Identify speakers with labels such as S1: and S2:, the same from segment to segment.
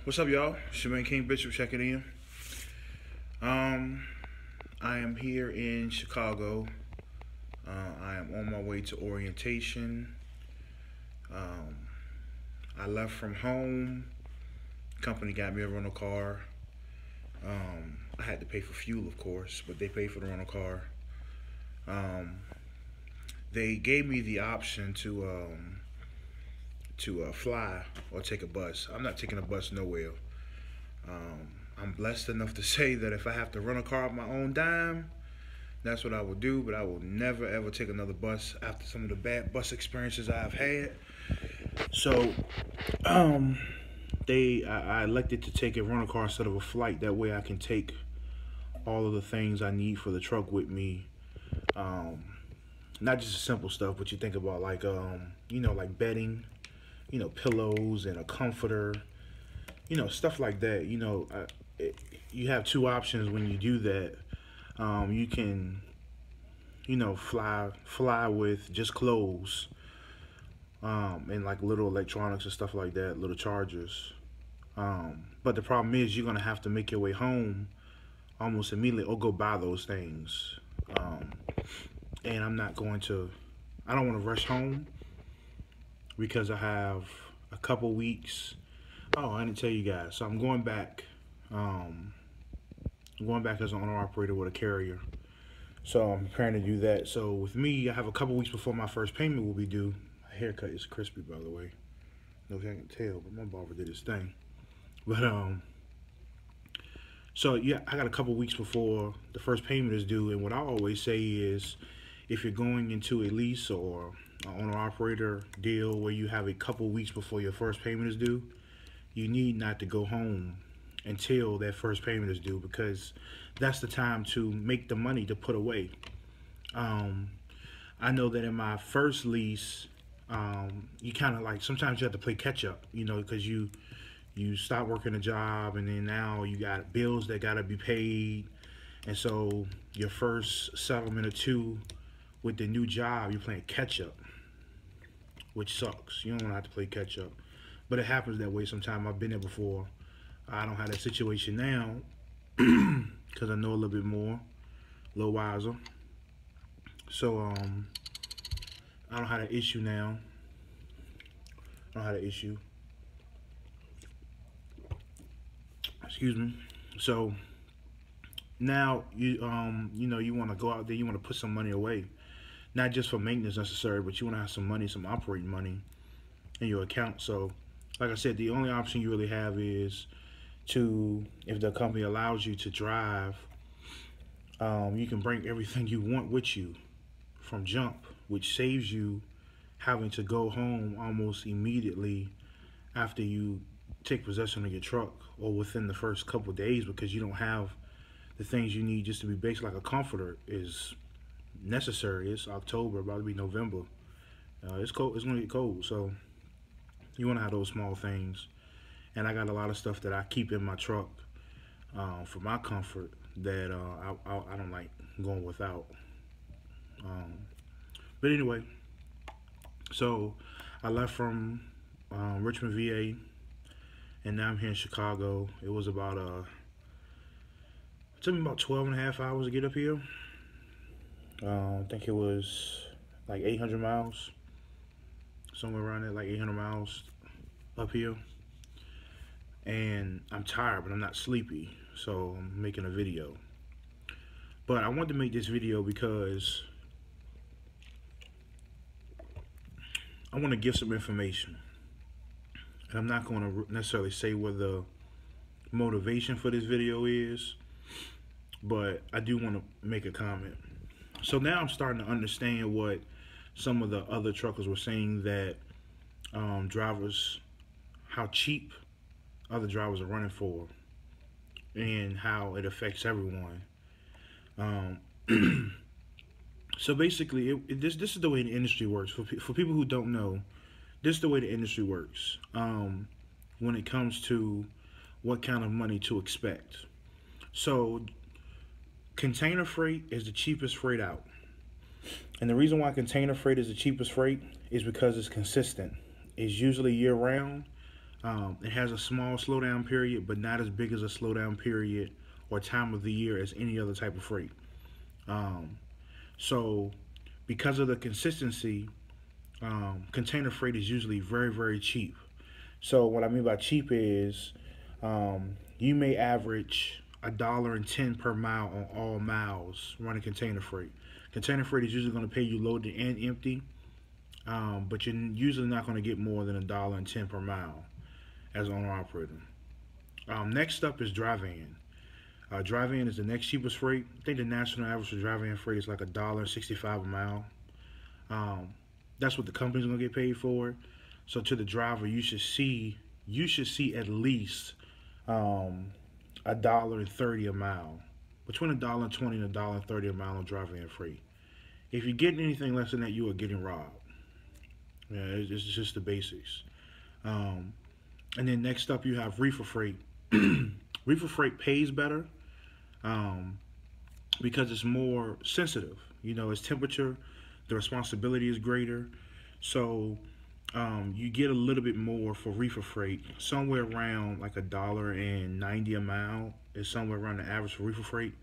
S1: What's up, y'all? Shemaine King Bishop checking in. I am here in Chicago. I am on my way to orientation. Um, I left from home. Company got me a rental car. I had to pay for fuel, of course, but they paid for the rental car. Um, they gave me the option to fly or take a bus. I'm not taking a bus nowhere. Um, I'm blessed enough to say that if I have to run a car on my own dime, that's what I will do. But I will never ever take another bus after some of the bad bus experiences I've had. So, um, I elected to take a rental car instead of a flight. That way, I can take all of the things I need for the truck with me. Um, Not just the simple stuff, but you think about like bedding, pillows and a comforter, stuff like that. You have two options when you do that. You can, fly with just clothes, and like little electronics and stuff like that, little chargers. But the problem is you're gonna have to make your way home almost immediately or go buy those things. Um, and I don't want to rush home because I have a couple weeks. Oh, I didn't tell you guys. So I'm going back. Going back as an owner operator with a carrier. So I'm preparing to do that. So with me, I have a couple weeks before my first payment will be due. My haircut is crispy, by the way. No, you can tell, but my barber did his thing. But so yeah, I got a couple weeks before the first payment is due. And what I always say is, if you're going into a lease or an owner operator deal where you have a couple weeks before your first payment is due, you need not to go home until that first payment is due, because that's the time to make the money to put away. I know that in my first lease, you kind of like sometimes you have to play catch up, because you stop working a job and then now you got bills that gotta be paid, and so your first settlement or two with the new job, you're playing catch up, which sucks. You don't want to have to play catch up, but it happens that way sometimes. I've been there before. I don't have that situation now because I know a little bit more, a little wiser. So I don't have that issue now. I don't have that issue. Excuse me. So now you you want to go out there. You want to put some money away, not just for maintenance necessary, but you want to have some money, some operating money in your account. So, like I said, the only option you really have is if the company allows you to drive, you can bring everything you want with you from jump, which saves you having to go home almost immediately after you take possession of your truck or within the first couple of days, because you don't have the things you need just to be basic. Like a comforter is necessary. It's October, about to be November. It's cold. It's gonna get cold, so you want to have those small things. And I got a lot of stuff that I keep in my truck for my comfort that I don't like going without. But anyway, so I left from Richmond, VA, and now I'm here in Chicago. It was about it took me about 12 and a half hours to get up here. I think it was like 800 miles, somewhere around there, like 800 miles up here. And I'm tired, but I'm not sleepy, so I'm making a video. But I wanted to make this video because I want to give some information. And I'm not going to necessarily say what the motivation for this video is, but I do want to make a comment. So now I'm starting to understand what some of the other truckers were saying, that drivers, how cheap other drivers are running for, and how it affects everyone. So basically, this is the way the industry works. For people who don't know, this is the way the industry works when it comes to what kind of money to expect. So container freight is the cheapest freight out. And the reason why container freight is the cheapest freight is because it's consistent. It's usually year round. It has a small slowdown period, but not as big as a slowdown period or time of the year as any other type of freight. Um, so, because of the consistency, container freight is usually very, very cheap. So, what I mean by cheap is you may average $1.10 per mile on all miles running container freight. Container freight is usually going to pay you loaded and empty, but you're usually not going to get more than $1.10 per mile as owner operator. Next up is dry van. Dry van is the next cheapest freight. I think the national average for dry van freight is like $1.65 a mile. That's what the company's gonna get paid for. So to the driver, you should see at least $1.30 a mile, between $1.20 and $1.30 a mile on dry van freight. If you're getting anything less than that, you are getting robbed. Yeah, it's just the basics. And then next up, you have reefer freight. Reefer freight pays better because it's more sensitive. You know, it's temperature, the responsibility is greater. So you get a little bit more for reefer freight. Somewhere around like $1.90 a mile is somewhere around the average for reefer freight.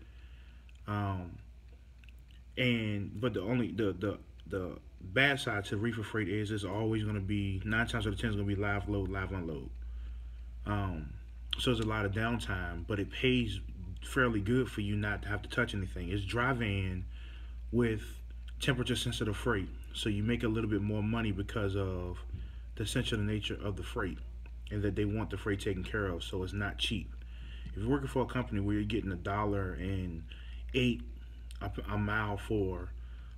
S1: But the bad side to reefer freight is it's always going to be 9 times out of 10 is going to be live load, live unload. So there's a lot of downtime, but it pays fairly good for you not to have to touch anything. It's dry van with temperature sensitive freight, so you make a little bit more money because of the sensitive nature of the freight and that they want the freight taken care of, so it's not cheap. If you're working for a company where you're getting $1.08 a mile for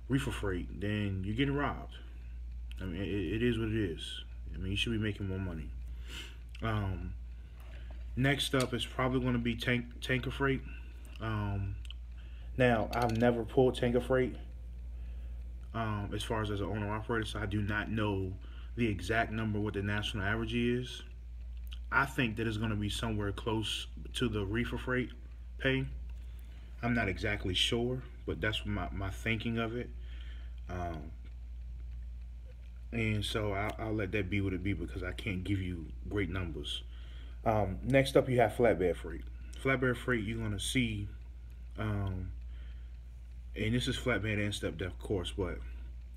S1: reefer freight, then you're getting robbed. I mean, it is what it is. I mean, you should be making more money. Next up is probably going to be tanker freight. Now, I've never pulled tanker freight as far as an owner operator, so I do not know the exact number what the national average is. I think that it's going to be somewhere close to the reefer freight pay. I'm not exactly sure, but that's my thinking of it. And so I'll let that be what it be because I can't give you great numbers. Next up, you have flatbed freight. Flatbed freight, you're going to see, and this is flatbed and step depth, of course, but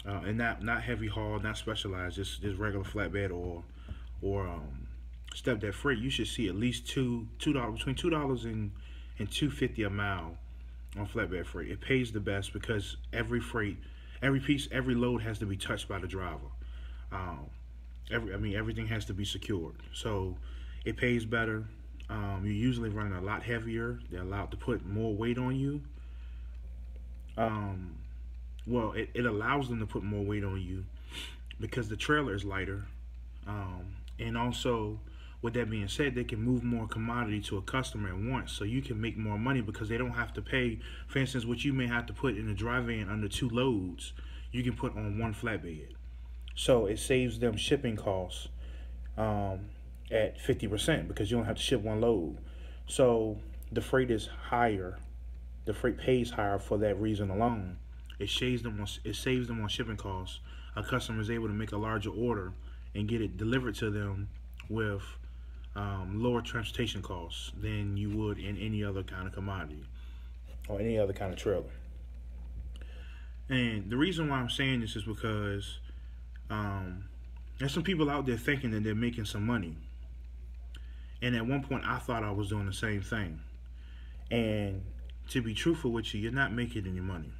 S1: and not heavy haul, not specialized, just regular flatbed or step depth freight. You should see at least $2 between $2 and $2.50 a mile on flatbed freight. It pays the best because every load has to be touched by the driver. Everything has to be secured. So it pays better. You're usually running a lot heavier. They're allowed to put more weight on you. Well, it allows them to put more weight on you because the trailer is lighter. And also, with that being said, they can move more commodity to a customer at once, so you can make more money because they don't have to pay. For instance, what you may have to put in a dry van under 2 loads, you can put on 1 flatbed. So it saves them shipping costs at 50% because you don't have to ship 1 load. So the freight is higher. The freight pays higher for that reason alone. It saves them on shipping costs. A customer is able to make a larger order and get it delivered to them with lower transportation costs than you would in any other kind of commodity or any other kind of trailer. And the reason why I'm saying this is because there's some people out there thinking that they're making some money. And at one point, I thought I was doing the same thing. And to be truthful with you, you're not making any money.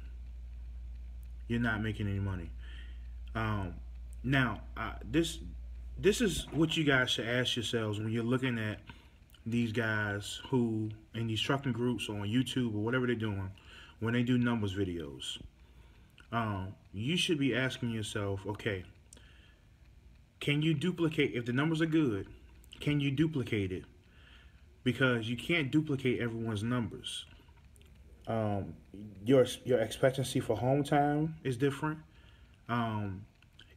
S1: You're not making any money. Now, this is what you guys should ask yourselves when you're looking at these guys who, in these trucking groups or on YouTube or whatever they're doing, when they do numbers videos. You should be asking yourself, okay, can you duplicate, if the numbers are good, can you duplicate it? Because you can't duplicate everyone's numbers. Your expectancy for home time is different.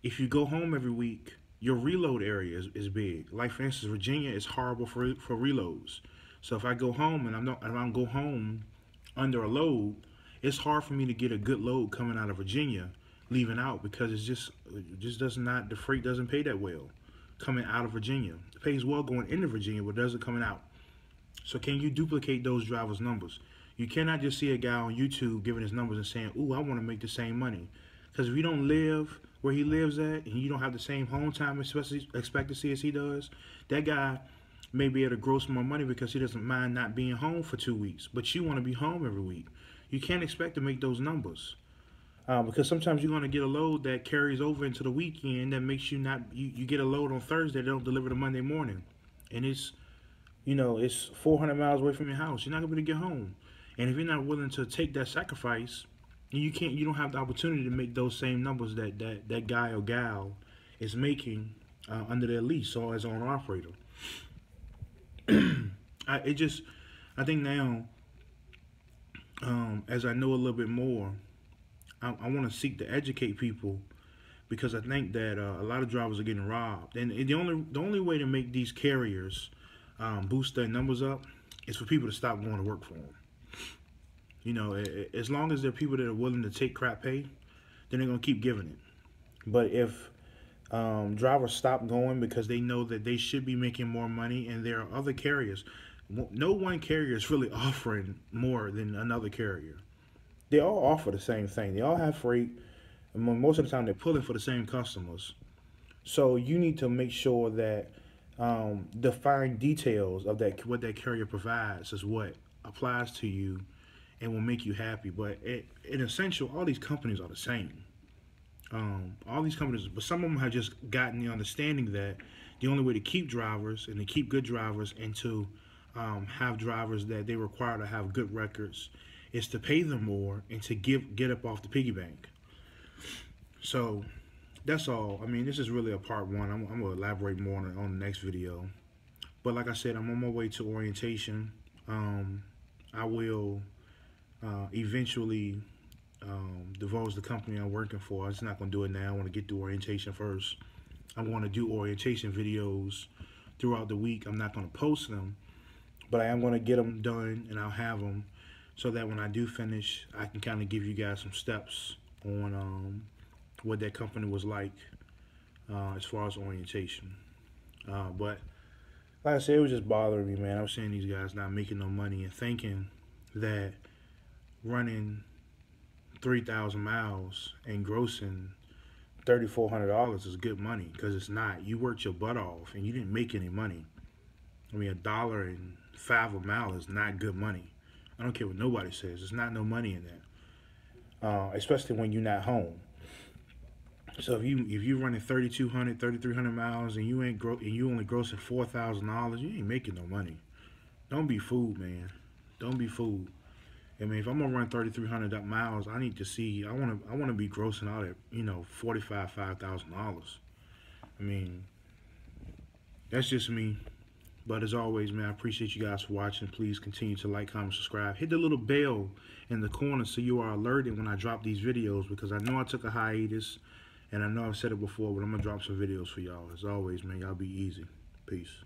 S1: If you go home every week, your reload area is big. Like for instance, Virginia is horrible for reloads. So if I go home and I don't go home under a load, it's hard for me to get a good load coming out of Virginia leaving out because the freight doesn't pay that well. coming out of Virginia. It pays well going into Virginia, but doesn't coming out. So can you duplicate those drivers' numbers? You cannot just see a guy on YouTube giving his numbers and saying, ooh, I want to make the same money. Because if you don't live where he lives at and you don't have the same home time expectancy as he does, that guy may be able to gross more money because he doesn't mind not being home for 2 weeks. But you want to be home every week. You can't expect to make those numbers. Because sometimes you're going to get a load that carries over into the weekend that makes you not, you get a load on Thursday that don't deliver to Monday morning. And it's, you know, it's 400 miles away from your house. You're not going to be able to get home. And if you're not willing to take that sacrifice, you don't have the opportunity to make those same numbers that guy or gal is making under their lease or as an owner operator. I think now, as I know a little bit more, I want to seek to educate people, because I think that a lot of drivers are getting robbed. And the only way to make these carriers boost their numbers up is for people to stop going to work for them. You know, as long as there are people that are willing to take crap pay, then they're going to keep giving it. But if drivers stop going because they know that they should be making more money, and there are other carriers, no one carrier is really offering more than another carrier. They all offer the same thing. They all have freight, and most of the time they're pulling for the same customers. So you need to make sure that the fine details of what that carrier provides is what applies to you and will make you happy. But in essential, all these companies are the same. All these companies, but some of them have just gotten the understanding that the only way to keep drivers and to keep good drivers and to have drivers that they require to have good records is to pay them more and to get up off the piggy bank. So that's all. I mean, this is really a part one. I'm going to elaborate more on the next video. But like I said, I'm on my way to orientation. I will eventually divulge the company I'm working for. I'm just not going to do it now. I want to get through orientation first. I want to do orientation videos throughout the week. I'm not going to post them, but I am going to get them done, and I'll have them so that when I do finish, I can kind of give you guys some steps on what that company was like as far as orientation. But like I said, it was just bothering me, man. I was seeing these guys not making no money and thinking that running 3,000 miles and grossing $3,400 is good money, because it's not. You worked your butt off and you didn't make any money. I mean, $1.05 a mile is not good money. I don't care what nobody says. There's not no money in that, especially when you're not home. So if you running 3,200, 3,300 miles and you only grossing $4,000, you ain't making no money. Don't be fooled, man. Don't be fooled. I mean, if I'm gonna run 3,300 miles, I need to see. I want to be grossing out at $5,000. I mean, that's just me. But as always, man, I appreciate you guys for watching. Please continue to like, comment, subscribe. Hit the little bell in the corner so you are alerted when I drop these videos, because I know I took a hiatus, and I know I've said it before, but I'm going to drop some videos for y'all. As always, man, y'all be easy. Peace.